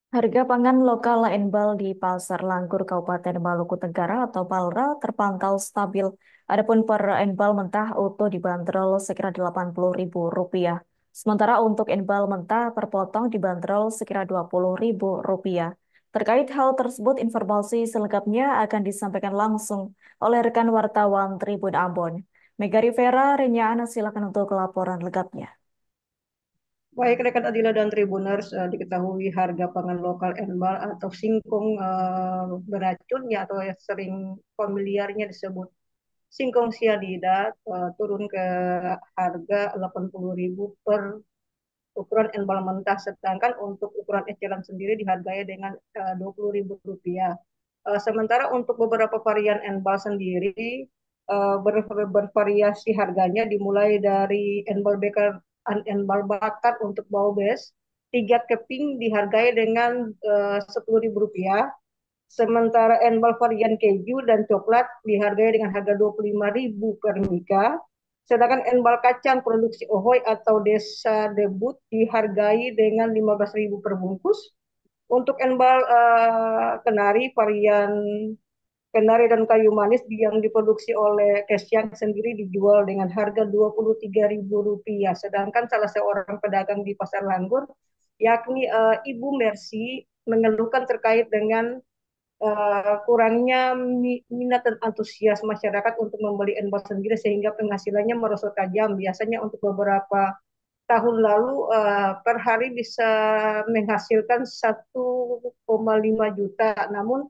Harga pangan lokal Enbal di Pasar Langgur Kabupaten Maluku Tenggara atau Palra terpantau stabil. Adapun per Enbal mentah utuh dibanderol sekira Rp80.000. Sementara untuk Enbal mentah per potong dibanderol sekira Rp20.000. Terkait hal tersebut, informasi selengkapnya akan disampaikan langsung oleh rekan wartawan Tribun Ambon. Mega Rivera, Renyana, silakan untuk laporan lengkapnya. Baik rekan Adila dan Tribuners, diketahui harga pangan lokal Enbal atau singkong beracun ya atau yang sering familiarnya disebut singkong sianida turun ke harga 80.000 per ukuran Enbal mentah, sedangkan untuk ukuran eceran sendiri dihargai dengan Rp20.000. Sementara untuk beberapa varian Enbal sendiri bervariasi harganya, dimulai dari Enbal Bakar, Enbal bakar untuk bawbes 3 keping dihargai dengan Rp10.000. Sementara Enbal varian keju dan coklat dihargai dengan harga Rp25.000 per mika. Sedangkan Enbal kacang produksi Ohoy atau Desa Debut dihargai dengan Rp15.000 per bungkus. Untuk Enbal kenari varian kenari dan kayu manis yang diproduksi oleh Kesyang sendiri dijual dengan harga Rp23.000. Sedangkan salah seorang pedagang di Pasar Langgur, yakni Ibu Mercy, mengeluhkan terkait dengan kurangnya minat dan antusias masyarakat untuk membeli Enbal sendiri sehingga penghasilannya merosot tajam. Biasanya untuk beberapa tahun lalu per hari bisa menghasilkan 1,5 juta. Namun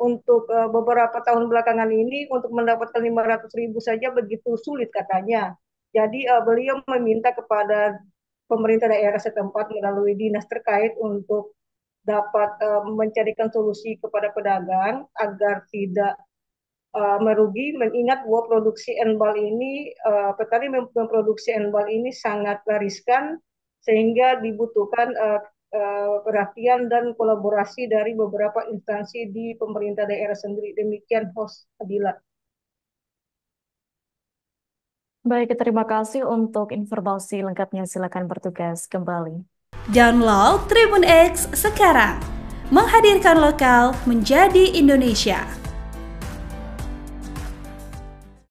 untuk beberapa tahun belakangan ini untuk mendapatkan 500.000 saja begitu sulit katanya. Jadi beliau meminta kepada pemerintah daerah setempat melalui dinas terkait untuk dapat mencarikan solusi kepada pedagang agar tidak merugi, mengingat bahwa produksi enbal ini petani memproduksi enbal ini sangat riskan sehingga dibutuhkan perhatian dan kolaborasi dari beberapa instansi di pemerintah daerah sendiri. Demikian host Adila. Baik, terima kasih untuk informasi lengkapnya. Silakan bertugas kembali. Download Tribun X sekarang, menghadirkan lokal menjadi Indonesia.